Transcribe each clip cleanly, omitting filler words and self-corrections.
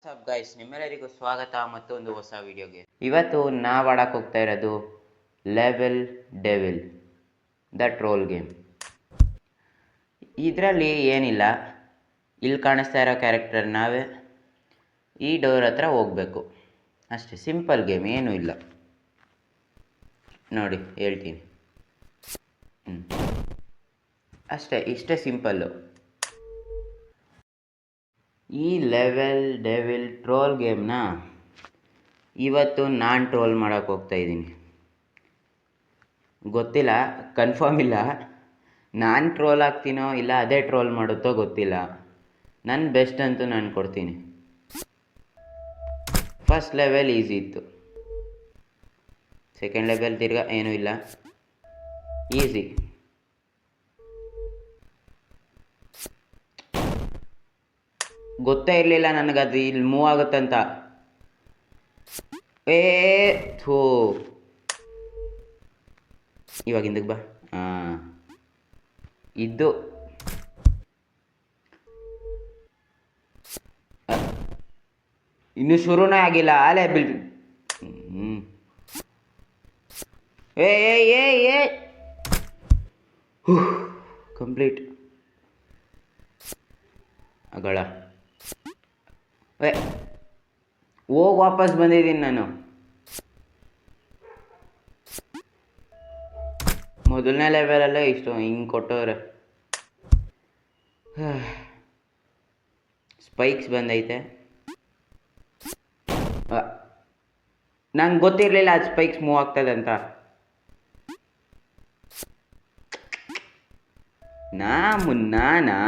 WhatsApp guys, ನಿಮ್ಮೆಲ್ಲರಿಗೂ ಸ್ವಾಗತ ಮತ್ತೊಂದು ಹೊಸ ವಿಡಿಯೋಗೆ. ಇವತ್ತು ನಾವು ಆಡಕ್ಕೆ ಹೋಗ್ತಾ ಇರೋದು level devil the troll game. ಇದರಲ್ಲಿ ಏನಿಲ್ಲ, ಇಲ್ಲಿ ಕಾಣಿಸ್ತಾ ಇರೋ ಕ್ಯಾರೆಕ್ಟರ್ ನಾವೇ. ಈ ಡೋರ್ ಹತ್ರ ಹೋಗಬೇಕು ಅಷ್ಟೇ. ಸಿಂಪಲ್ ಗೇಮ್, ಏನೂ ಇಲ್ಲ. ನೋಡಿ ಹೇಳ್ತೀನಿ, ಅಷ್ಟೇ, ಇಷ್ಟೇ ಸಿಂಪಲ್ಲು. ಈ ಲೆವೆಲ್ ಡೆವಿಲ್ ಟ್ರೋಲ್ ಗೇಮ್ನ ಇವತ್ತು ನಾನು ಟ್ರೋಲ್ ಮಾಡೋಕ್ಕೆ ಹೋಗ್ತಾಯಿದ್ದೀನಿ. ಗೊತ್ತಿಲ್ಲ, ಕನ್ಫರ್ಮ್ ಇಲ್ಲ, ನಾನು ಟ್ರೋಲ್ ಆಗ್ತೀನೋ ಇಲ್ಲ ಅದೇ ಟ್ರೋಲ್ ಮಾಡುತ್ತೋ ಗೊತ್ತಿಲ್ಲ. ನನ್ನ ಬೆಸ್ಟ್ ಅಂತೂ ನಾನು ಕೊಡ್ತೀನಿ. ಫಸ್ಟ್ ಲೆವೆಲ್ ಈಸಿ ಇತ್ತು, ಸೆಕೆಂಡ್ ಲೆವೆಲ್ ತಿರ್ಗಾ ಏನೂ ಇಲ್ಲ, ಈಸಿ. ಗೊತ್ತೇ ಇರಲಿಲ್ಲ ನನಗದು ಇಲ್ಲಿ ಮೂವ್ ಆಗುತ್ತಂತ. ಥೂ, ಇವಾಗ ಹಿಂದಕ್ಕೆ ಬಾ. ಇದ್ದು ಇನ್ನೂ ಶುರುನೇ ಆಗಿಲ್ಲ, ಆಲೇ ಬಿಲ್. ಏ ಕಂಪ್ಲೀಟ್ ಅಗಳ. ಹೋಗಿ ವಾಪಸ್ ಬಂದಿದ್ದೀನಿ ನಾನು. ಮೊದಲನೇ ಲೆವೆಲಲ್ಲೇ ಇಷ್ಟು ಹಿಂಗೆ ಕೊಟ್ಟವ್ರೆ. ಸ್ಪೈಕ್ಸ್ ಬಂದೈತೆ. ನಂಗೆ ಗೊತ್ತಿರಲಿಲ್ಲ ಅದು ಸ್ಪೈಕ್ಸ್ ಮೂವ್ ಆಗ್ತದೆ ಅಂತ. ನಾನಾ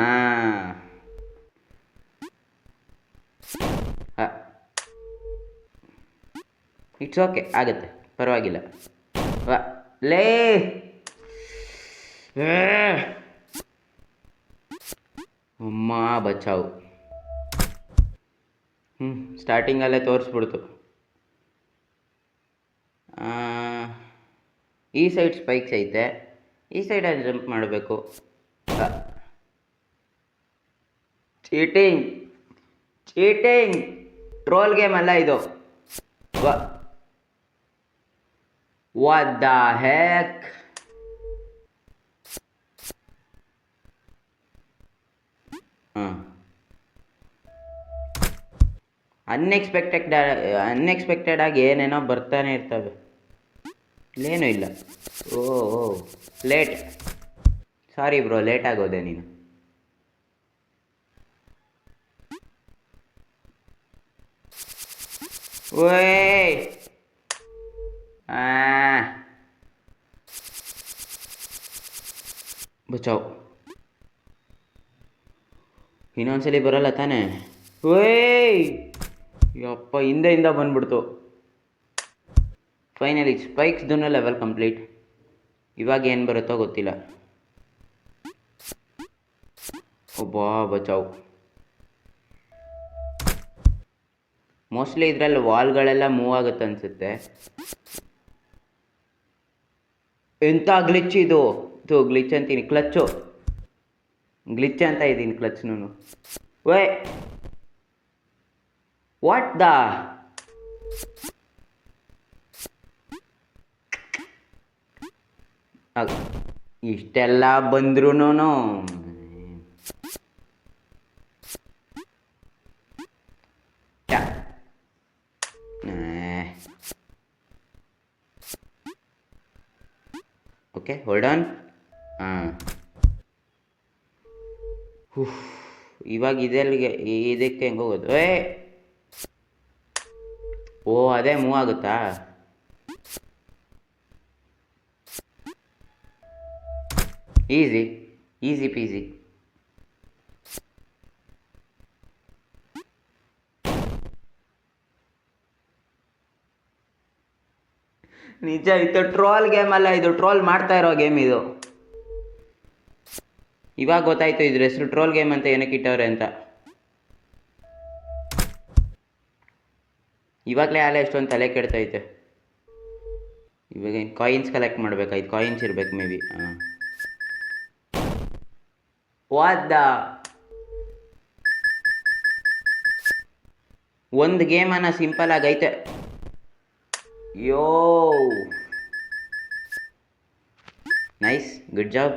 ಇಟ್ಸ್ ಓಕೆ, ಆಗುತ್ತೆ, ಪರವಾಗಿಲ್ಲ. ಲೇ ಅಮ್ಮ ಬಚಾವು. ಸ್ಟಾರ್ಟಿಂಗಲ್ಲೇ ತೋರಿಸ್ಬಿಡ್ತು. ಈ ಸೈಡ್ ಸ್ಪೈಕ್ಸ್ ಐತೆ, ಈ ಸೈಡಲ್ಲಿ ಜಂಪ್ ಮಾಡಬೇಕು. ಚೀಟಿಂಗ್ ಚೀಟಿಂಗ್, ಟ್ರೋಲ್ ಗೇಮ್ ಅಲ್ಲ ಇದು. What the heck? ಅನ್ಎಕ್ಸ್ಪೆಕ್ಟೆಡ್ ಆಗಿ ಏನೇನೋ ಬರ್ತಾನೆ ಇರ್ತವೆ. ಇಲ್ಲೇನೂ ಇಲ್ಲ. ಓ ಲೇಟ್, ಸಾರಿ ಬ್ರೋ, ಲೇಟ್ ಆಗೋದೆ ನೀನು. ಓಯ್ ಬಚಾವ್. ಇನ್ನೊಂದ್ಸಲಿ ಬರಲ್ಲ ತಾನೇ? ಓಯ್ ಯಪ್ಪ, ಹಿಂದೆಯಿಂದ ಬಂದ್ಬಿಡ್ತು. ಫೈನಲಿ ಸ್ಪೈಕ್ಸ್ದು ಲೆವೆಲ್ ಕಂಪ್ಲೀಟ್. ಇವಾಗ ಏನು ಬರುತ್ತೋ ಗೊತ್ತಿಲ್ಲ. ಒಬ್ಬಾ ಬಚಾವ್. ಮೋಸ್ಟ್ಲಿ ಇದರಲ್ಲಿ ವಾಲ್ಗಳೆಲ್ಲ ಮೂವ್ ಆಗುತ್ತೆ ಅನಿಸುತ್ತೆ. ಎಂಥ ಗ್ಲಿಚ್ ಇದು ಗ್ಲಿಚ್ ಅಂತೀನಿ, ಕ್ಲಚ್ಚು ಗ್ಲಿಚ್ ಅಂತ ಇದ್ದೀನಿ, ಕ್ಲಚ್ನೂ. ವೇ ವಾಟ್ ದ ಇಷ್ಟೆಲ್ಲ ಬಂದ್ರೂ ಓಕೆ, ಹೋಲ್ಡ್ ಆನ್. ಇವಾಗ ಇದಕ್ಕೆ ಹೆಂಗೆ ಹೋಗೋದು? ಓ ಅದೇ ಮೂವ್ ಆಗುತ್ತಾ? Easy peasy. ನಿಜ, ಇದು ಟ್ರೋಲ್ ಗೇಮ್ ಅಲ್ಲ, ಇದು ಟ್ರೋಲ್ ಮಾಡ್ತಾ ಇರೋ ಗೇಮ್ ಇದು. ಇವಾಗ ಗೊತ್ತಾಯ್ತು ಇದ್ರ ಹೆಸರು ಟ್ರೋಲ್ ಗೇಮ್ ಅಂತ ಏನಕ್ಕೆ ಇಟ್ಟವ್ರೆ ಅಂತ. ಇವಾಗಲೇ ಅಲ್ಲ ಎಷ್ಟೊಂದು ತಲೆ ಕೆಡ್ತೈತೆ. ಇವಾಗ ಕಾಯಿನ್ಸ್ ಕಲೆಕ್ಟ್ ಮಾಡ್ಬೇಕಾಯ್ತು, ಕಾಯಿನ್ಸ್ ಇರ್ಬೇಕು ಮೇ ಬಿ. ವಾಟ್ ದ ಒಂದು ಗೇಮನ್ನ ಸಿಂಪಲ್ ಆಗೈತೆ. Yo nice, good job.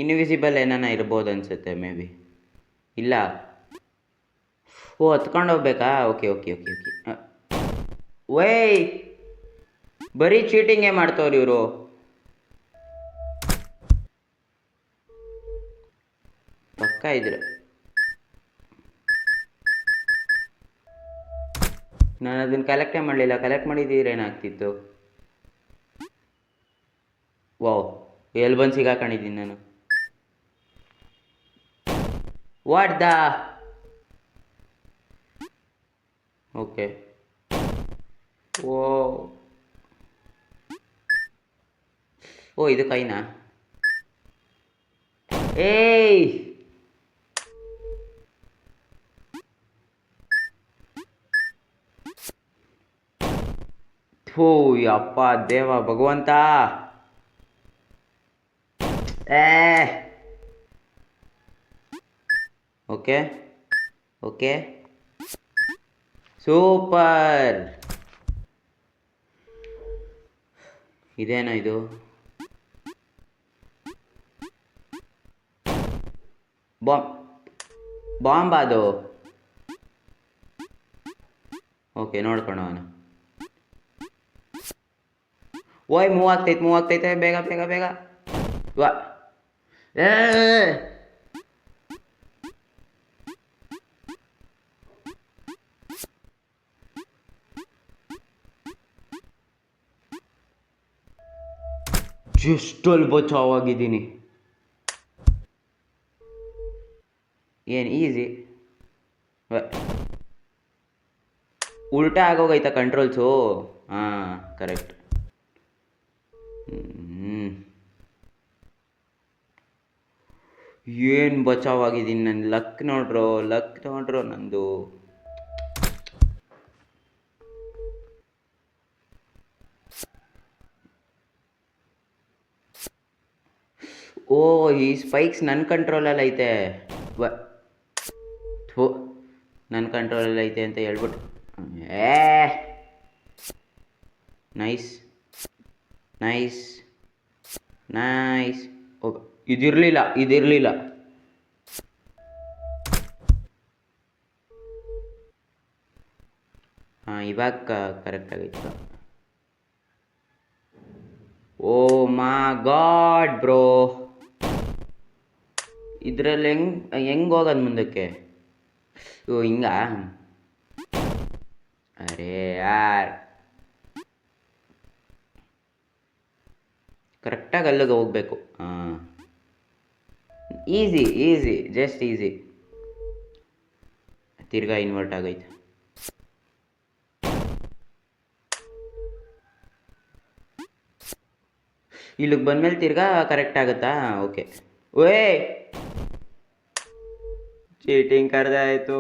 Invisible ಏನಾನ ಇರ್ಬೋದು ಅನ್ಸುತ್ತೆ ಮೇ ಬಿ. ಇಲ್ಲ, ಓ ಹತ್ಕೊಂಡು ಹೋಗ್ಬೇಕಾ? Okay okay okay okay. Why ಬರೀ ಚೀಟಿಂಗೇ ಮಾಡ್ತವ್ರು ಇವರು. ಪಕ್ಕ ಇದ್ರು. ನಾನು ಅದನ್ನು ಕಲೆಕ್ಟೇ ಮಾಡಲಿಲ್ಲ. ಕಲೆಕ್ಟ್ ಮಾಡಿದ್ದೀರ ಏನಾಗ್ತಿತ್ತು? ವಾವ್, ಎಲ್ಲಿ ಬಂದು ಸಿಗಾಕೊಂಡಿದ್ದೀನಿ ನಾನು. What the okay. ಓ ಓ ಇದು ಕೈನಾ? ಏಯ್ ಥೂ, ಅಪ್ಪ ದೇವ ಭಗವಂತ. Okay okay, super. ಇದೇನೋ ಇದು? ಬಾಂಬ್ ಅದು. ಓಕೆ, ನೋಡ್ಕೊಳೋಣ. ಓಯ್ ಮೂವ್ ಆಗ್ತೈತೆ. ಬೇಗ ಬೇಗ ಬೇಗ. ವಾ ಏ ಜಸ್ಟಲ್ಲಿ ಬಚಾವಾಗಿದ್ದೀನಿ. ಏನು ಈಸಿ? ಉಲ್ಟಾ ಆಗೋಗೈತಾ ಕಂಟ್ರೋಲ್ಸು? ಹಾಂ ಕರೆಕ್ಟ್. ಏನು ಬಚಾವಾಗಿದ್ದೀನಿ. ನನ್ನ ಲಕ್ ನೋಡ್ರೋ ನಂದು. ಓ ಈ ಸ್ಪೈಕ್ಸ್ ನನ್ನ ಕಂಟ್ರೋಲಲ್ಲಿ ಐತೆ. ಥೋ, ನನ್ನ ಕಂಟ್ರೋಲಲ್ಲಿ ಐತೆ ಅಂತ ಹೇಳ್ಬಿಟ್ಟು. Nice nice nice. ಓಕೆ, ಇದಿರಲಿಲ್ಲ. ಹಾಂ, ಇವಾಗ ಕರೆಕ್ಟ್ ಆಗೈತೆ. ಓ ಮೈ ಗಾಡ್ ಬ್ರೋ, ಇದರಲ್ಲಿ ಹೆಂಗೆ ಹೋಗೋದು ಮುಂದಕ್ಕೆ? ಓ ಹಿಂಗ? ಅರೇ ಯಾರ್, ಕರೆಕ್ಟಾಗಿ ಅಲ್ಲಿಗೆ ಹೋಗ್ಬೇಕು. ಹಾಂ, ಈಸಿ ಜಸ್ಟ್ ಈಸಿ. ತಿರ್ಗಾ ಇನ್ವರ್ಟ್ ಆಗೈತೆ. ಇಲ್ಲಿಗೆ ಬಂದಮೇಲೆ ತಿರ್ಗಾ ಕರೆಕ್ಟ್ ಆಗುತ್ತಾ? ಓಕೆ. ಓಯ್ ಚೀಟಿಂಗ್ ಕರೆದ ಆಯಿತು.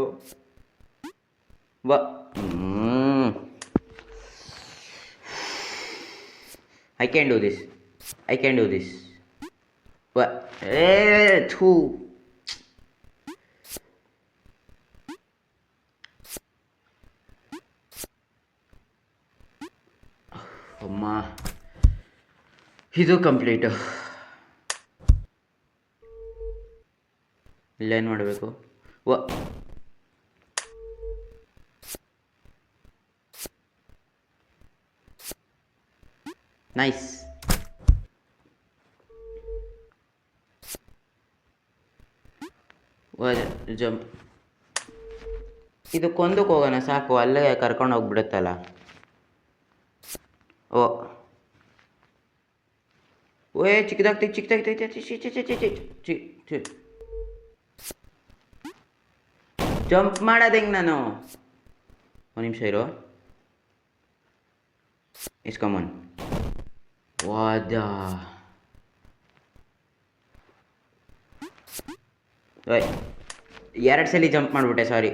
I can do this. ಥೂ. ಅಮ್ಮ, ಇದು ಕಂಪ್ಲೀಟು. ಇಲ್ಲೇನು ಮಾಡಬೇಕು? ನೈಸ್. ಜಂಪ್. ಇದು ಕೊಂದಕ್ಕೆ ಹೋಗೋಣ ಸಾಕು, ಅಲ್ಲೇ ಕರ್ಕೊಂಡು ಹೋಗ್ಬಿಡುತ್ತಲ್ಲ. ಓ ಚಿಕ್ಕದಾಗ್ತೈತೆ. ಜಂಪ್ ಮಾಡೋದು ಹೆಂಗೆ ನಾನು? ಒಂದು ನಿಮಿಷ ಇರೋ. ಇಸ್ಕೊಂಬನ್. ವಾದ ಎರಡು ಸಲ ಜಂಪ್ ಮಾಡಿಬಿಟ್ಟೆ, ಸಾರಿ.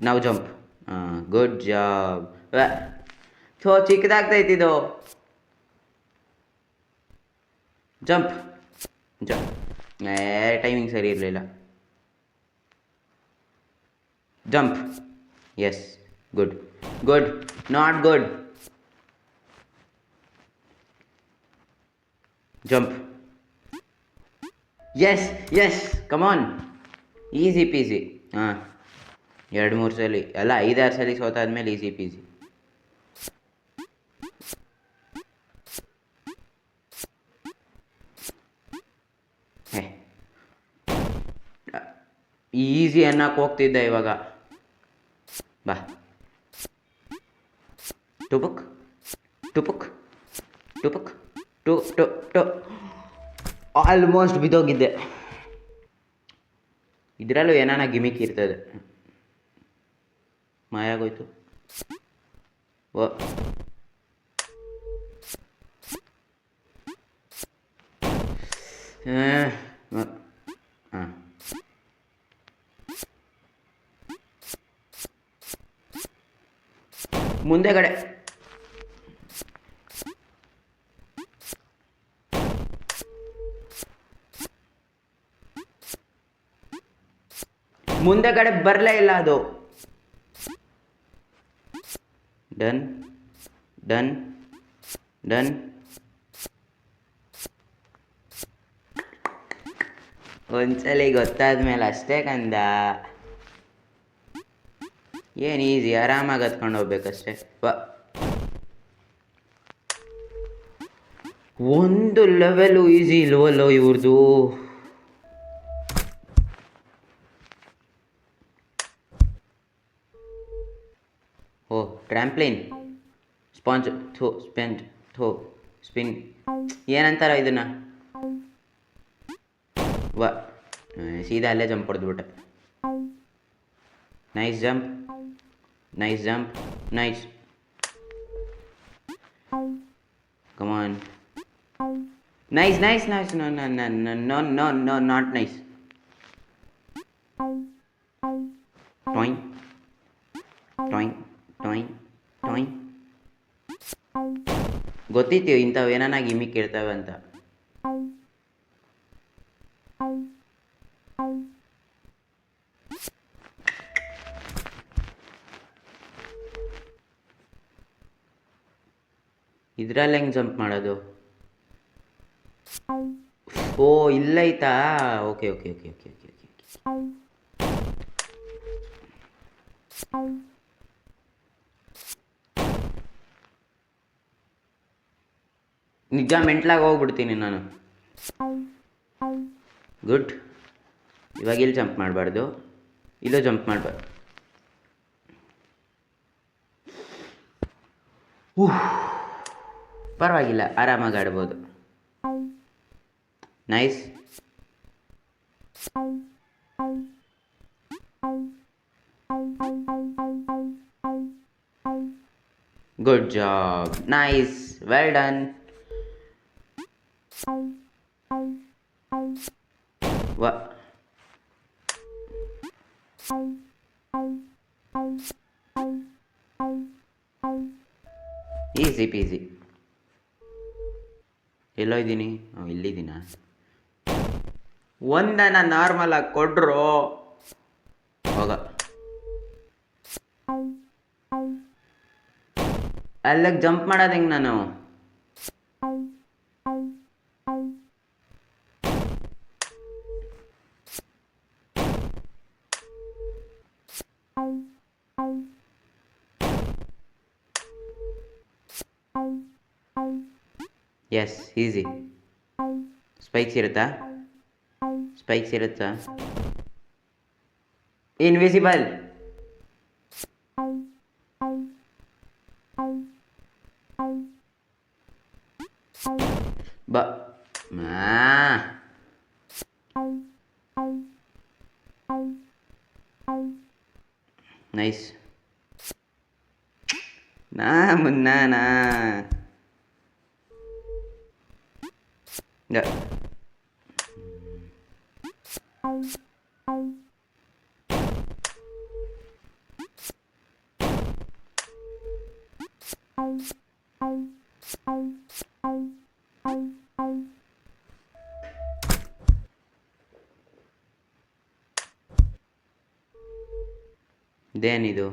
ನಾವು ಜಂಪ್. Good job. ಥೋ, ಚಿಕ್ಕದಾಗ್ತೈತಿದು. ಜಂಪ್. ಟೈಮಿಂಗ್ ಸರಿ ಇರಲಿಲ್ಲ. Jump. Yes, good good, not good. Jump. Yes yes, come on. Easy peasy. ಹಾಂ, 2-3 ಸಲ ಅಲ್ಲ, 5-6 ಸಲ ಸೋತಾದ್ಮೇಲೆ ಈಸಿ ಪೀಸಿ. ಈಸಿ ಅನ್ನಕ್ಕೆ ಹೋಗ್ತಿದ್ದೆ ಇವಾಗ. ಬಾ. ಟುಪುಕ್ ಟುಪುಕ್ ಟುಪುಕ್ ಟು ಟು ಟು. ಆಲ್ಮೋಸ್ಟ್ ಬಿದ್ದೋಗಿದ್ದೆ. ಇದರಲ್ಲೂ ಏನಾನ ಗಿಮಿಕ್ ಇರ್ತದೆ. ಮಾಯಾಗೋಯ್ತು. ಓ, ಹಾಂ, ಮುಂದೆಗಡೆ. ಮುಂದೆಗಡೆ ಬರಲೇ ಇಲ್ಲ ಅದು. Done done done. ಒಂದ್ಸಲಿ ಗೊತ್ತಾದ್ಮೇಲೆ ಅಷ್ಟೇ ಕಂದ. ಏನು ಈಸಿ, ಆರಾಮಾಗಿ ಹತ್ಕೊಂಡು ಹೋಗ್ಬೇಕಷ್ಟೇ. ಒಂದು ಲೆವೆಲು ಈಸಿ ಇಲ್ವಲ್ಲೋ ಇವ್ರದ್ದು. ಓ, ಟ್ರ್ಯಾಂಪ್ಲಿನ್, ಸ್ಪಾಂಜ್, ಥೋ ಸ್ಪೆಂಜ್, ಥೋ ಸ್ಪಿನ್, ಏನಂತಾರ ಇದನ್ನ? ಸೀದಾ ಅಲ್ಲೇ ಜಂಪ್ ಹೊಡೆದ್ಬಿಟ್ಟೆ. Nice jump, nice jump, nice. Come on. Nice nice nice. No no no no no no, not nice. ಟಾಯಿಂಗ್ ಟಾಯಿಂಗ್ ಟಾಯಿಂಗ್ ಟಾಯಿಂಗ್. ಗೊತ್ತಿತ್ತು ಇಂಥವು ಏನಾನ ಗಿಮಿಕ್ ಇರ್ತವೆ ಅಂತ. ಇದ್ರಲ್ಲಿ ಹೆಂಗೆ ಜಂಪ್ ಮಾಡೋದು? ಓ, ಇಲ್ಲೈತಾ? Okay okay okay okay okay okay. ನಿಜ ಮೆಂಟ್ಲಾಗಿ ಹೋಗ್ಬಿಡ್ತೀನಿ ನಾನು. ಗುಡ್. ಇವಾಗ ಇಲ್ಲಿ ಜಂಪ್ ಮಾಡಬಾರ್ದು, ಇಲ್ಲೂ ಜಂಪ್ ಮಾಡಬಾರ್ದು. ಪರವಾಗಿಲ್ಲ, ಆರಾಮಾಗಿ ಆಡ್ಬೋದು. Nice. Good job, nice, well done. Easy peasy. ಎಲ್ಲೋ ಇದ್ದೀನಿ? ಇಲ್ಲಿದ್ದೀನ? ಒಂದನ್ನ ನಾರ್ಮಲ್ ಆಗಿ ಕೊಡ್ರು ಹೋಗ. ಅಲ್ಲಿಗೆ ಜಂಪ್ ಮಾಡೋದು ಹೆಂಗೆ ನಾನು? Yes, easy. ಸ್ಪೈಕ್ಸ್ ಇರುತ್ತಾ? ಸ್ಪೈಕ್ಸ್ ಇರುತ್ತಾ? ಇನ್ವಿಸಿಬಲ್. ಬಾ. ನೈಸ್. ಮುನ್ನಾನಾ. ಇದೇನಿದು?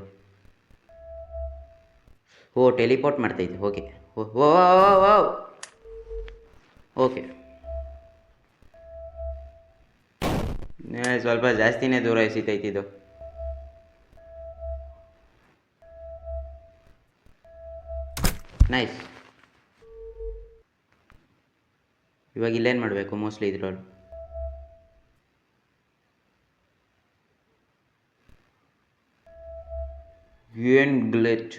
ಓ ಟೆಲಿಪೋರ್ಟ್ ಮಾಡ್ತೈತೆ. ಓಕೆ. ಓ ಓ ಓ ಓಕೆ. ಸ್ವಲ್ಪ ಜಾಸ್ತಿನೇ ದೂರ ಎಸಿತೈತಿದು. ನೈಸ್. ಇವಾಗ ಇಲ್ಲೇನು ಮಾಡಬೇಕು ಮೋಸ್ಟ್ಲಿ ಇದ್ರೊಳಗೆ? ಏನು ಗ್ಲಿಚ್?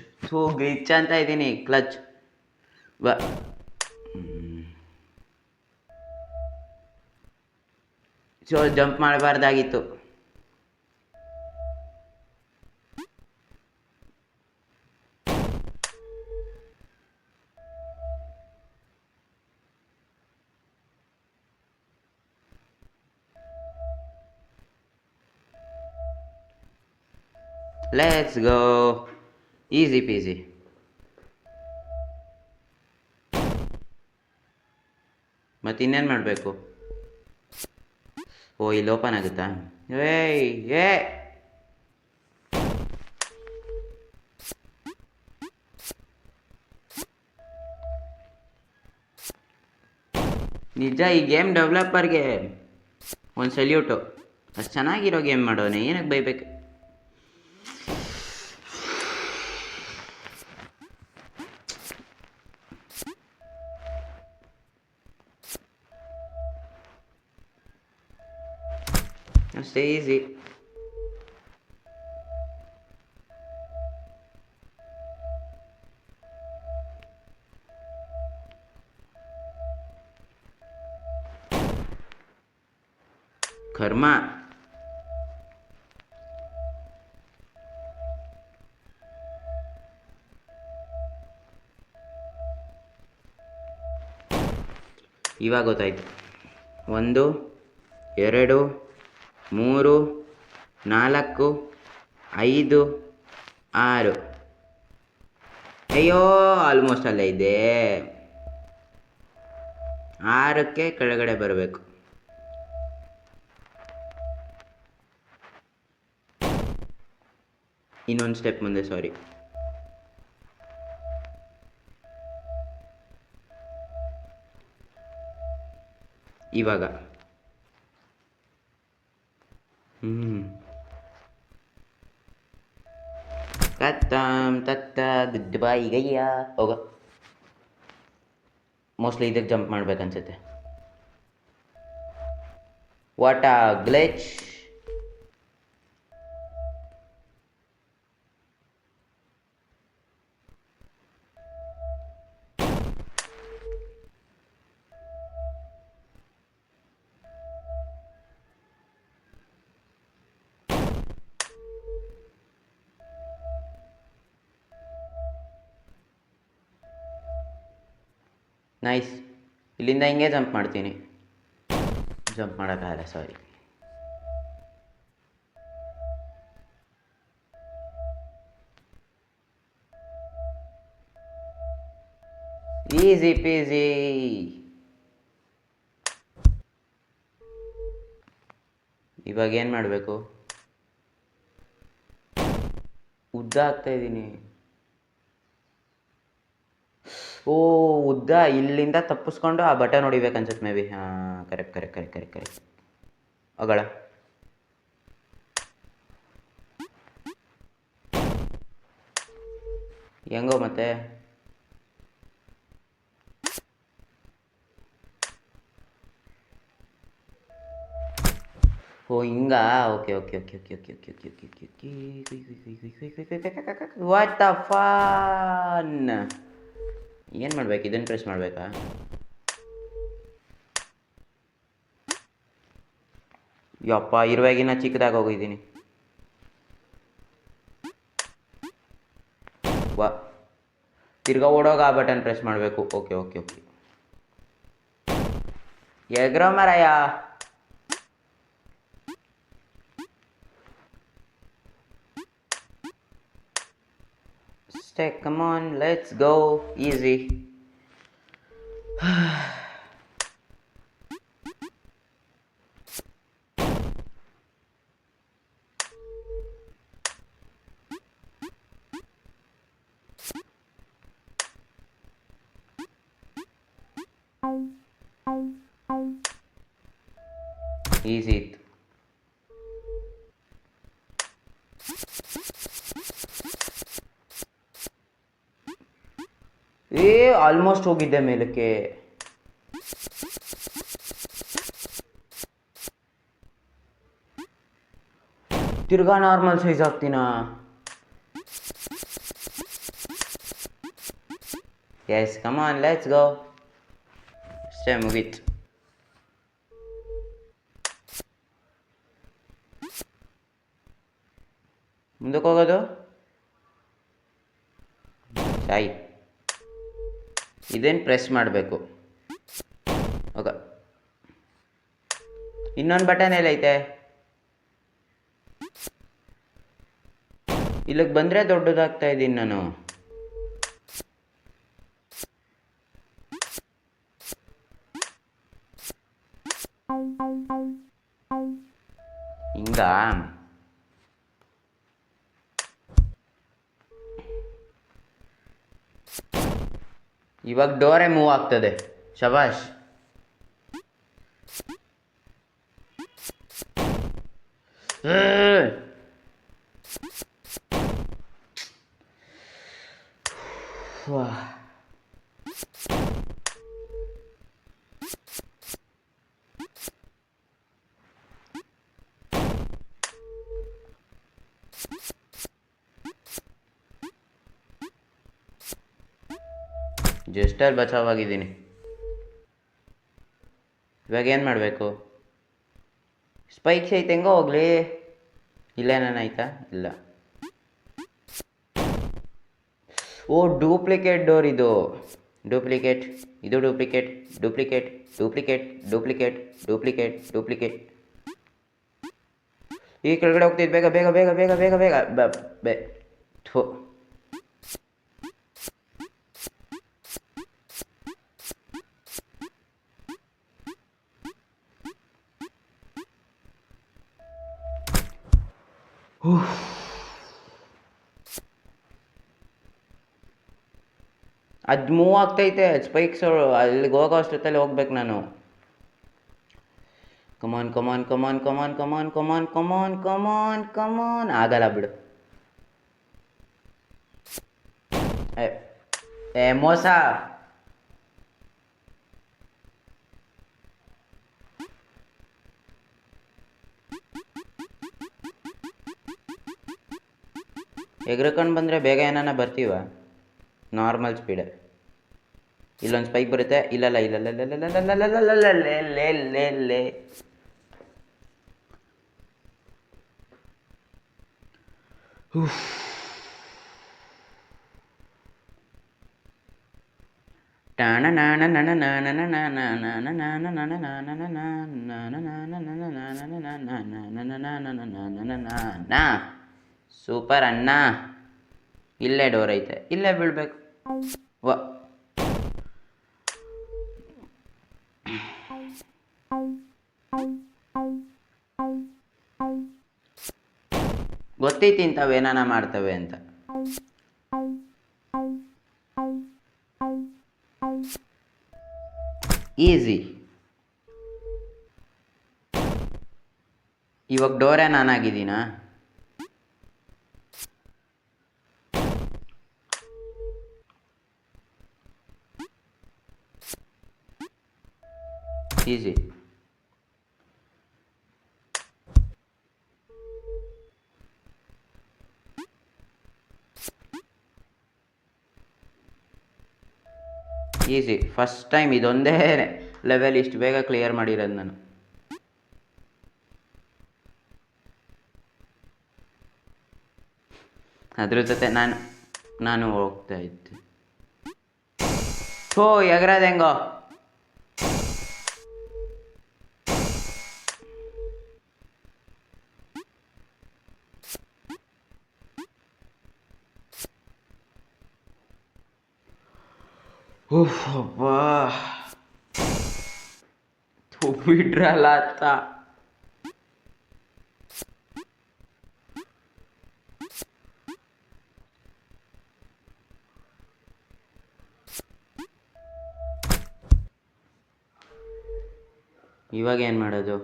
ಗ್ಲಿಚ್ ಅಂತ ಇದ್ದೀನಿ. ಕ್ಲಚ್ ಬಾ. ಸೊ ಜಂಪ್ ಮಾಡಬಾರ್ದಾಗಿತ್ತು. Let's go. Easy peasy. ಮತ್ತೆ ಇನ್ನೇನು ಮಾಡಬೇಕು? ಓ ಇಲ್ಲಿ ಓಪನ್ ಆಗುತ್ತಾ? ಏಯ್ ಏ ನಿಜ ಈ ಗೇಮ್ ಡೆವಲಪರ್ಗೆ ಒಂದು ಸಲ್ಯೂಟು. ಅಷ್ಟು ಚೆನ್ನಾಗಿರೋ ಗೇಮ್ ಮಾಡೋನೆ, ಏನಕ್ಕೆ ಬೈಬೇಕು? ಅಷ್ಟೇ ಈಸಿ. ಕರ್ಮ. ಇವಾಗ ಗೊತ್ತಾಯ್ತು. 1 2 3 4 5 6. ಅಯ್ಯೋ ಆಲ್ಮೋಸ್ಟ್ ಅಲ್ಲೇ ಇದೆ. 6ಕ್ಕೆ ಕೆಳಗಡೆ ಬರಬೇಕು. ಇನ್ನೊಂದು ಸ್ಟೆಪ್ ಮುಂದೆ. ಸಾರಿ. ಇವಾಗ ಕತ್ತಮ್ ತತ್ತ ಗುಡ್ ಬಾಯ್ ಗಯ್ಯ. ಹೋಗ. ಮೋಸ್ಟ್ಲಿ ಇದಕ್ಕೆ ಜಂಪ್ ಮಾಡ್ಬೇಕನ್ಸುತ್ತೆ. ವಾಟ್ ಆ ಗ್ಲಿಚ್. ನೈಸ್. ಇಲ್ಲಿಂದ ಹಿಂಗೆ ಜಂಪ್ ಮಾಡ್ತೀನಿ. ಜಂಪ್ ಮಾಡೋಕ್ಕಾಗಲ್ಲ, ಸಾರಿ. Easy peasy. ಇವಾಗ ಏನು ಮಾಡಬೇಕು? ಉದ್ದ ಆಗ್ತಾ ಇದ್ದೀನಿ. ಓ ಉದ್ದ ಇಲ್ಲಿಂದ ತಪ್ಪಿಸ್ಕೊಂಡು ಆ ಬಟನ್ ಹೊಡಿಬೇಕನ್ಸುತ್ತೆ ಮೇ ಬಿ. ಹಾಂ correct correct correct correct correct. ಅಗಳ ಹೆಂಗೋ ಮತ್ತೆ? ಓ ಹಿಂಗ. Okay okay okay okay okay okay okay okay okay okay. What the fun. ಏನು ಮಾಡ್ಬೇಕು? ಇದನ್ನು ಪ್ರೆಸ್ ಮಾಡಬೇಕಾ? ಯಪ್ಪ ಇರುವಾಗಿನ ಚಿಕ್ಕದಾಗಿ ಹೋಗಿದ್ದೀನಿ. ವಾ ತಿರ್ಗಾ ಓಡೋಗ ಆ ಬಟನ್ ಪ್ರೆಸ್ ಮಾಡಬೇಕು. Okay okay okay. ಎಗ್ರೋ ಮರಯ್ಯ. Stay, come on, let's go. Easy. Easy ಇತ್ತು. ಆಲ್ಮೋಸ್ಟ್ ಹೋಗಿದ್ದೆ ಮೇಲಕ್ಕೆ. ತಿರ್ಗಾ ನಾರ್ಮಲ್ ಸೈಜ್ ಆಗ್ತೀನಾ? Yes, come on, let's go. ಅಷ್ಟೇ, ಮುಗೀತು. ಮುಂದಕ್ಕೆ ಹೋಗೋದು ಸಾಯಿ. ಇದೇನು ಪ್ರೆಸ್ ಮಾಡಬೇಕು. ಓಕೆ, ಇನ್ನೊಂದು ಬಟನ್ ಎಲ್ಲೈತೆ? ಇಲ್ಲಿಗೆ ಬಂದರೆ ದೊಡ್ಡದಾಗ್ತಾ ಇದ್ದೀನಿ ನಾನು. ಹಿಂಗ ಇವಾಗ ಡೋರೇ ಮೂವ್ ಆಗ್ತದೆ. ಶಬಾಷ್. ಜಸ್ಟಲ್ಲಿ ಬಚಾವಾಗಿದ್ದೀನಿ. ಇವಾಗ ಏನು ಮಾಡಬೇಕು? ಸ್ಪೈಕ್ಸ್ ಐತೆ, ಹೆಂಗೋ ಹೋಗ್ಲಿ. ಇಲ್ಲೇನಾಯ್ತಾ? ಇಲ್ಲ. ಓ, ಡೂಪ್ಲಿಕೇಟ್ ಡೋರ್ ಇದು. ಡೂಪ್ಲಿಕೇಟ್, ಇದು duplicate, duplicate, duplicate, duplicate, duplicate, duplicate. ಈ ಕೆಳಗಡೆ ಹೋಗ್ತಿದ್ದು. ಬೇಗ ಬೇಗ ಬೇಗ ಬೇಗ ಬೇಗ ಬೇಗ ಥೋ. ಅದು ಮೂವ್ ಆಗ್ತೈತೆ. ಸ್ಪೈಕ್ಸ್ ಅಲ್ಲಿಗೆ ಹೋಗೋ ಅಷ್ಟೊತ್ತಲ್ಲಿ ಹೋಗ್ಬೇಕು ನಾನು. ಕಮಾನ್ ಕಮಾನ್ ಕಮಾನ್ ಕಮಾನ್ ಕಮಾನ್ ಕಮಾನ್ ಕಮಾನ್ ಕಮಾನ್ ಕಮಾನ್. ಆಗಲ್ಲ ಬಿಡು. ಮೋಸ. ಎಗ್ರಕೊಂಡು ಬಂದರೆ ಬೇಗ ಏನಾನ ಬರ್ತೀವ? Normal speed. ಇಲ್ಲೊಂದು ಸ್ಪೈಕ್ ಬರುತ್ತೆ. ಇಲ್ಲಲ್ಲ ಇಲ್ಲಲ್ಲ ಲೇ. ಸೂಪರ್ ಅಣ್ಣ. ಇಲ್ಲೇ ಡೋರ್ ಐತೆ, ಇಲ್ಲೇ ಬೀಳ್ಬೇಕು. ವ ಗೊತ್ತೈತಿ ಇಂಥವೇನಾನ ಮಾಡ್ತವೆ ಅಂತ. ಈಸಿ. ಇವಾಗ ಡೋರೇ ನಾನಾಗಿದ್ದೀನಾ? ಈಸಿ. ಈಸಿ. ಫಸ್ಟ್ ಟೈಮ್ ಇದೊಂದೇ ಲೆವೆಲ್ ಇಷ್ಟು ಬೇಗ ಕ್ಲಿಯರ್ ಮಾಡಿರೋದು ನಾನು. ಅದ್ರ ಜೊತೆ ನಾನು ಹೋಗ್ತಾ ಇದ್ದೆ. ಓ, ಎಗರಾದ ಹೆಂಗೋ. ಅಬ್ಬಾ, ಬಿಡ್ರಲ್ಲ ಅತ್ತ. ಇವಾಗ ಏನು ಮಾಡೋದು?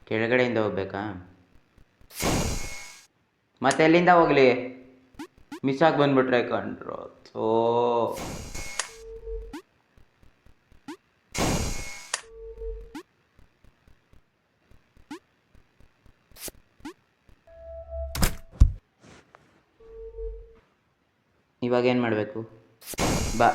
ಕೆಳಗಡೆಯಿಂದ ಹೋಗ್ಬೇಕಾ? ಮತ್ತೆ ಎಲ್ಲಿಂದ ಹೋಗ್ಲಿ? ಮಿಸ್ ಆಗಿ ಬಂದ್ಬಿಟ್ರೆ ಕಂಡ್ರು. ಓ ಇವಾಗ ಏನು ಮಾಡಬೇಕು? ಬಾ.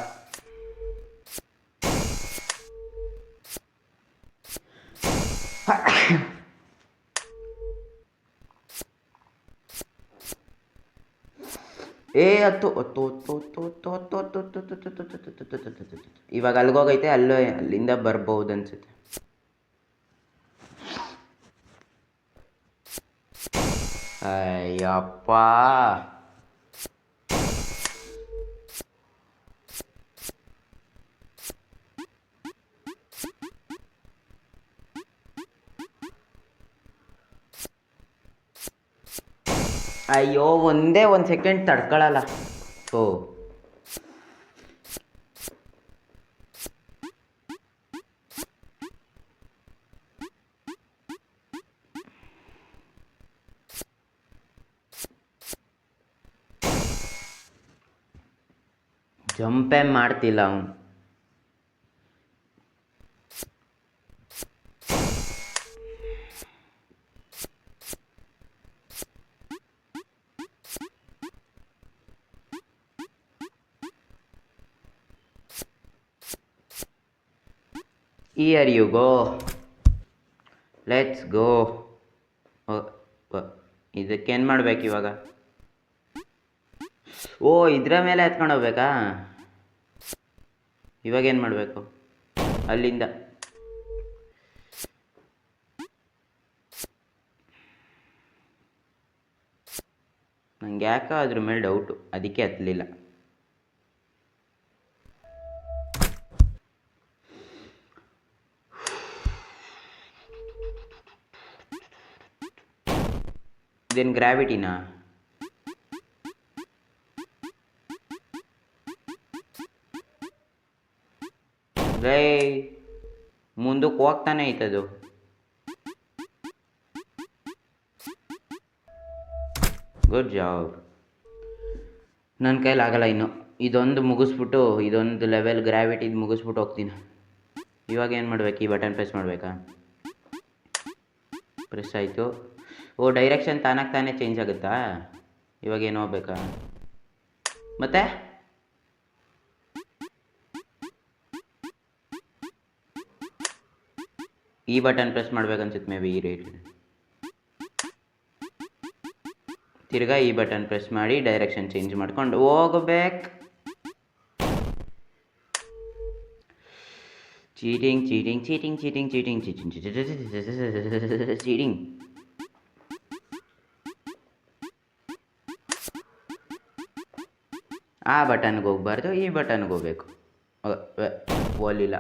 ಏ ಹತ್ತು ಹೊತ್ತು ಹೊತ್ತು ಹೊತ್ತು ಹೊತ್ತು ಹೊತ್ತು ಹೊತ್ತು ಹೊತ್ತು ಹೊತ್ತು ಹೊತ್ತು ಹೊತ್ತು ಹೊತ್ತು ಹೊತ್ತು ಹೊತ್ತು. ಇವಾಗ ಅಲ್ಲಿಗೋಗೈತೆ, ಅಲ್ಲಿಂದ ಬರ್ಬೋದು ಅನ್ಸುತ್ತೆ. ಅಯ್ಯಪ್ಪ, ಅಯ್ಯೋ ಒಂದೇ ಒಂದು ಸೆಕೆಂಡ್ ತಡ್ಕೊಳಲ್ಲ. ಓ ಜಂಪೇ ಮಾಡ್ತಿಲ್ಲ ಅವನು. Here you go. Let's go. ಇದಕ್ಕೇನು ಮಾಡ್ಬೇಕು ಇವಾಗ? ಓ ಇದ್ರ ಮೇಲೆ ಎತ್ಕೊಂಡು ಹೋಗ್ಬೇಕಾ? ಇವಾಗ ಏನು ಮಾಡಬೇಕು? ಅಲ್ಲಿಂದ ನಂಗೆ ಯಾಕೆ ಅದ್ರ ಮೇಲೆ ಡೌಟು, ಅದಕ್ಕೆ ಹತ್ತಲಿಲ್ಲ. ಇದೇನು ಗ್ರಾವಿಟಿನಾ? ರೇ ಮುಂದಕ್ಕೆ ಹೋಗ್ತಾನೆ ಐತದು. Good job. ನನ್ನ ಕೈಲಿ ಆಗಲ್ಲ ಇನ್ನು. ಇದೊಂದು ಮುಗಿಸ್ಬಿಟ್ಟು, ಇದೊಂದು ಲೆವೆಲ್ ಗ್ರಾವಿಟಿದು ಮುಗಿಸ್ಬಿಟ್ಟು ಹೋಗ್ತೀನಿ. ಇವಾಗ ಏನು ಮಾಡ್ಬೇಕು? ಈ ಬಟನ್ ಪ್ರೆಸ್ ಮಾಡಬೇಕಾ? ಪ್ರೆಸ್ ಆಯಿತು. ಓ ಡೈರೆಕ್ಷನ್ ತಾನಾಗಿ ತಾನೇ ಚೇಂಜ್ ಆಗುತ್ತಾ? ಇವಾಗ ಏನು ಹೋಗ್ಬೇಕಾ? ಮತ್ತೆ ಈ ಬಟನ್ ಪ್ರೆಸ್ ಮಾಡ್ಬೇಕನ್ಸುತ್ತೆ ಮೇ ಬಿ. ಈ ರೇಟ್ ತಿರ್ಗಾ ಈ ಬಟನ್ ಪ್ರೆಸ್ ಮಾಡಿ ಡೈರೆಕ್ಷನ್ ಚೇಂಜ್ ಮಾಡ್ಕೊಂಡು ಹೋಗ್ಬೇಕು. Cheating cheating cheating cheating cheating cheating cheating. ಆ ಬಟನ್ಗೆ ಹೋಗ್ಬಾರ್ದು, ಈ ಬಟನ್ಗೆ ಹೋಗ್ಬೇಕು. ಓಲಿಲ್ಲ.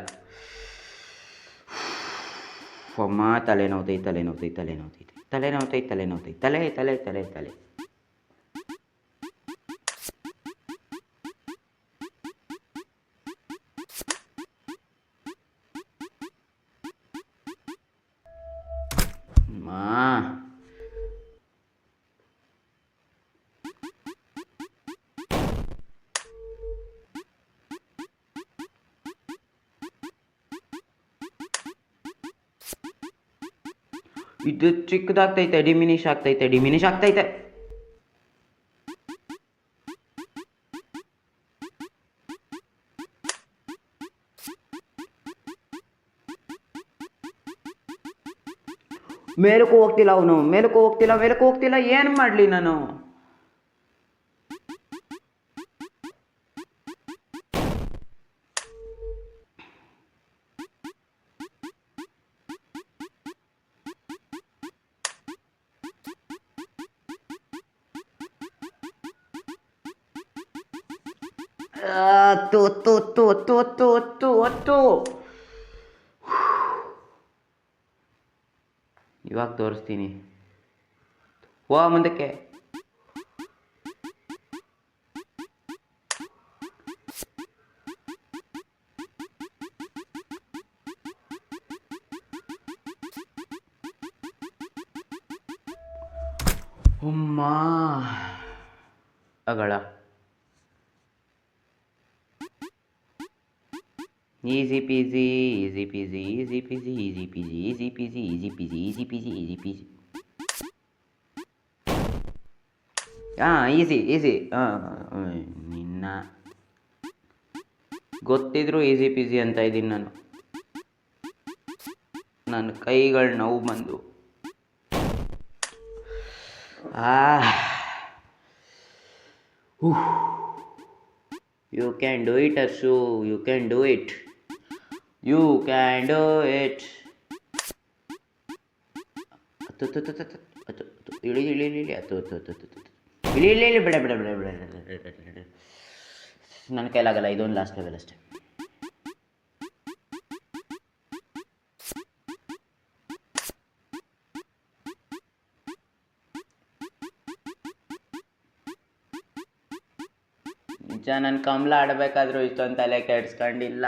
ಅಮ್ಮ ತಲೆನೋತೈತೆ ತಲೆನೋತೈತೆ ತಲೆನೋತೈತೆ ತಲೆನೋತೈತೆ ತಲೆನೋತೈತೆ ತಲೆ ತಲೆ ತಲೆ ತಲೆ. ಇದು ಚಿಕ್ಕದಾಗ್ತೈತೆ, ಡಿಮಿನಿಷ್ ಆಗ್ತೈತೆ, ಡಿಮಿನಿಷ್ ಆಗ್ತೈತೆ. ಮೇಲಕ್ಕೂ ಹೋಗ್ತಿಲ್ಲ ಅವನು, ಮೇಲಕ್ಕೂ ಹೋಗ್ತಿಲ್ಲ, ಮೇಲಕ್ಕೂ ಹೋಗ್ತಿಲ್ಲ. ಏನು ಮಾಡಲಿ ನಾನು? ಇವಾಗ ತೋರಿಸ್ತೀನಿ. ಮುಂದಕ್ಕೆ ಉಮ್ಮ ಅಗಳ easy peasy easy peasy easy peasy easy peasy easy peasy easy peasy easy peasy easy peasy. ಹಾಂ ಈಸಿ ಈಸಿ. ನಿನ್ನ ಗೊತ್ತಿದ್ರು ಈಸಿ ಪೀಸಿ ಅಂತ ಇದ್ದೀನಿ ನಾನು. ನನ್ನ ಕೈಗಳು ನೋವು ಬಂದು you can do it Arshu, you can do it, you can do it. ಇಳಿ ಇಳಿ ಇಳಿ ಇಳಿ ಇಳಿ ಇಳಿ ಬಿಡ ಬಿಡ ಬಿಡ ಬಿಡ. ನನ್ನ ಕೈಲಾಗಲ್ಲ, ಇದೊಂದು ಲಾಸ್ಟ್ ಲೆವೆಲ್ ಅಷ್ಟೇ. ನಿಜ ನಾನು ಕಮಲ ಆಡಬೇಕಾದ್ರೂ ಇಷ್ಟೊಂದು ತಲೆ ಕೆಡ್ಸ್ಕೊಂಡಿಲ್ಲ.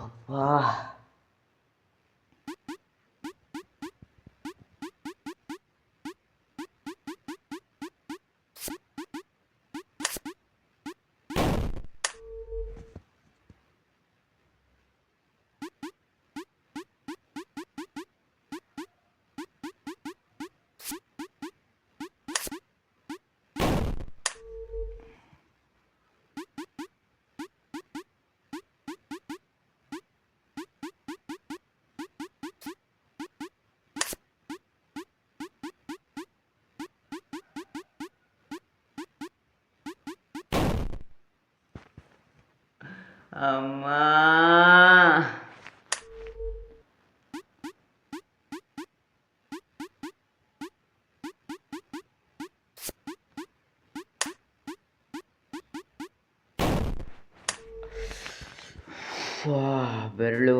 ಅಪ್ಪಾ ಅಮ್ಮ ಬೆರಳು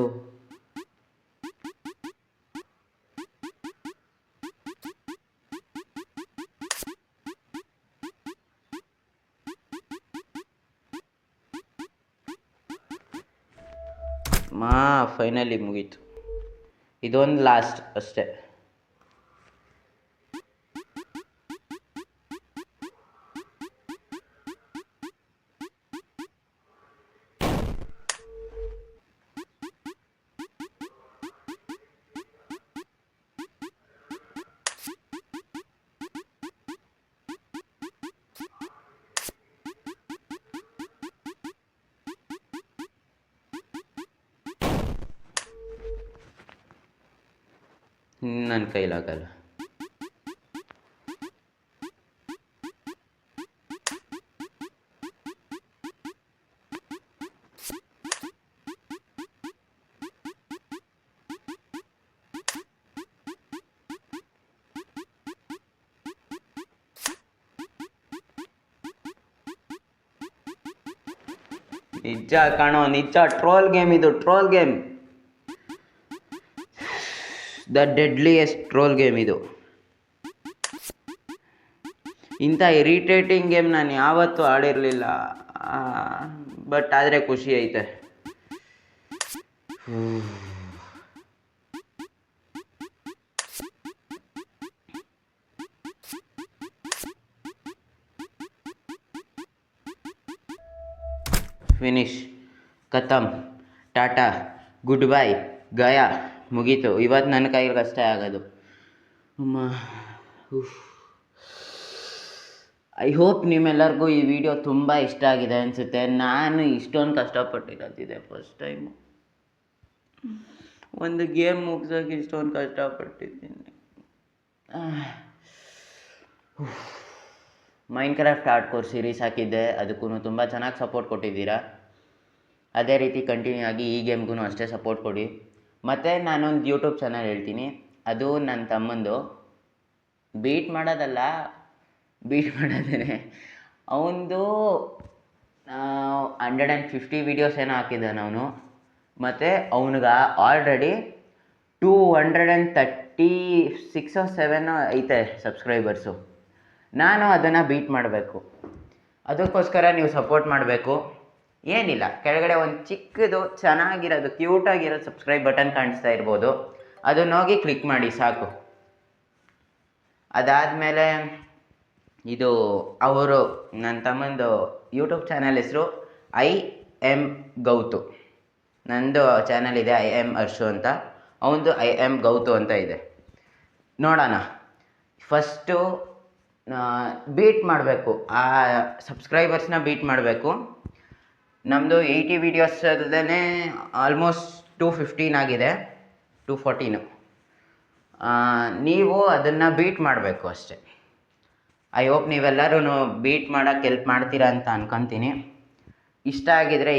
ಫೈನಲಿ ಮುಗೀತು. ಇದೊಂದು ಲಾಸ್ಟ್ ಅಷ್ಟೇ. ನನ್ನ ಕೈಲಾಗಲ್ಲ. ನಿಜ ಕಾಣೋ, ನಿಜ ಟ್ರೋಲ್ ಗೇಮ್ ಇದು, troll game. The deadliest troll game ಇದು. ಇಂಥ ಇರಿಟೇಟಿಂಗ್ ಗೇಮ್ ನಾನು ಯಾವತ್ತೂ ಆಡಿರಲಿಲ್ಲ. ಬಟ್ ಆದರೆ ಖುಷಿ ಐತೆ. ಫಿನಿಶ್, ಖತಮ್, ಟಾಟಾ, ಗುಡ್ ಬೈ, ಗಯಾ, ಮುಗೀತು. ಇವತ್ತು ನನ್ನ ಕೈಗೆ ಅಷ್ಟೇ ಆಗೋದು. ಅಮ್ಮ ಐ ಹೋಪ್ ನಿಮ್ಮೆಲ್ಲರಿಗೂ ಈ ವಿಡಿಯೋ ತುಂಬ ಇಷ್ಟ ಆಗಿದೆ ಅನಿಸುತ್ತೆ. ನಾನು ಇಷ್ಟೊಂದು ಕಷ್ಟಪಟ್ಟಿರೋದಿದೆ ಫಸ್ಟ್ ಟೈಮು. ಒಂದು ಗೇಮ್ ಮುಗ್ಸೋಕೆ ಇಷ್ಟೊಂದು ಕಷ್ಟಪಟ್ಟಿದ್ದೀನಿ. ಮೈನ್ಕ್ರಾಫ್ಟ್ ಹಾರ್ಡ್ಕೋರ್ ಸೀರೀಸ್ ಹಾಕಿದ್ದೆ, ಅದಕ್ಕೂ ತುಂಬ ಚೆನ್ನಾಗಿ ಸಪೋರ್ಟ್ ಕೊಟ್ಟಿದ್ದೀರಾ. ಅದೇ ರೀತಿ ಕಂಟಿನ್ಯೂ ಆಗಿ ಈ ಗೇಮ್ಗೂ ಅಷ್ಟೇ ಸಪೋರ್ಟ್ ಕೊಡಿ. ಮತ್ತು ನಾನೊಂದು ಯೂಟ್ಯೂಬ್ ಚಾನಲ್ ಹೇಳ್ತೀನಿ, ಅದು ನನ್ನ ತಮ್ಮಂದು. ಬೀಟ್ ಮಾಡೋದೇನೆ ಅವನದು 150 ವೀಡಿಯೋಸ್ ಏನೋ ಹಾಕಿದ್ದಾನೆ ಅವನು. ಮತ್ತು ಅವನಿಗೆ ಆಲ್ರೆಡಿ 236 or 7 ಐತೆ ಸಬ್ಸ್ಕ್ರೈಬರ್ಸು. ನಾನು ಅದನ್ನು ಬೀಟ್ ಮಾಡಬೇಕು. ಅದಕ್ಕೋಸ್ಕರ ನೀವು ಸಪೋರ್ಟ್ ಮಾಡಬೇಕು. ಏನಿಲ್ಲ, ಕೆಳಗಡೆ ಒಂದು ಚಿಕ್ಕದು ಚೆನ್ನಾಗಿರೋದು ಕ್ಯೂಟಾಗಿರೋದು ಸಬ್ಸ್ಕ್ರೈಬ್ ಬಟನ್ ಕಾಣಿಸ್ತಾ ಇರ್ಬೋದು, ಅದನ್ನ ಹೋಗಿ ಕ್ಲಿಕ್ ಮಾಡಿ ಸಾಕು. ಅದಾದಮೇಲೆ ಇದು ಅವರು ನನ್ನ ತಮ್ಮಂದು ಯೂಟ್ಯೂಬ್ ಚಾನಲ್ ಹೆಸರು ಐ ಎಮ್ ಗೌತು. ನಂದು ಚಾನಲ್ ಇದೆ ಐ ಎಮ್ ಹರ್ಷು ಅಂತ, ಅವನದು ಐ ಎಮ್ ಗೌತು ಅಂತ ಇದೆ. ನೋಡೋಣ, ಫಸ್ಟು ಬೀಟ್ ಮಾಡಬೇಕು, ಆ ಸಬ್ಸ್ಕ್ರೈಬರ್ಸ್ನ ಬೀಟ್ ಮಾಡಬೇಕು. ನಮ್ಮದು 80 ವೀಡಿಯೋಸ್ ಅಲ್ಲದೇ ಆಲ್ಮೋಸ್ಟ್ 215 ಆಗಿದೆ, 214. ನೀವು ಅದನ್ನು ಬೀಟ್ ಮಾಡಬೇಕು ಅಷ್ಟೆ. ಐ ಹೋಪ್ ನೀವೆಲ್ಲರೂ ಬೀಟ್ ಮಾಡೋಕ್ಕೆ ಹೆಲ್ಪ್ ಮಾಡ್ತೀರಾ ಅಂತ ಅನ್ಕೊತೀನಿ. ಇಷ್ಟ ಆಗಿದರೆ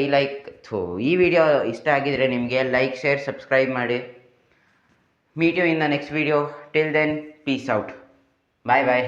ಈ ವಿಡಿಯೋ ಇಷ್ಟ ಆಗಿದರೆ ನಿಮಗೆ ಲೈಕ್, ಶೇರ್, ಸಬ್ಸ್ಕ್ರೈಬ್ ಮಾಡಿ. Meet you in the next video. Till then, peace out. Bye bye.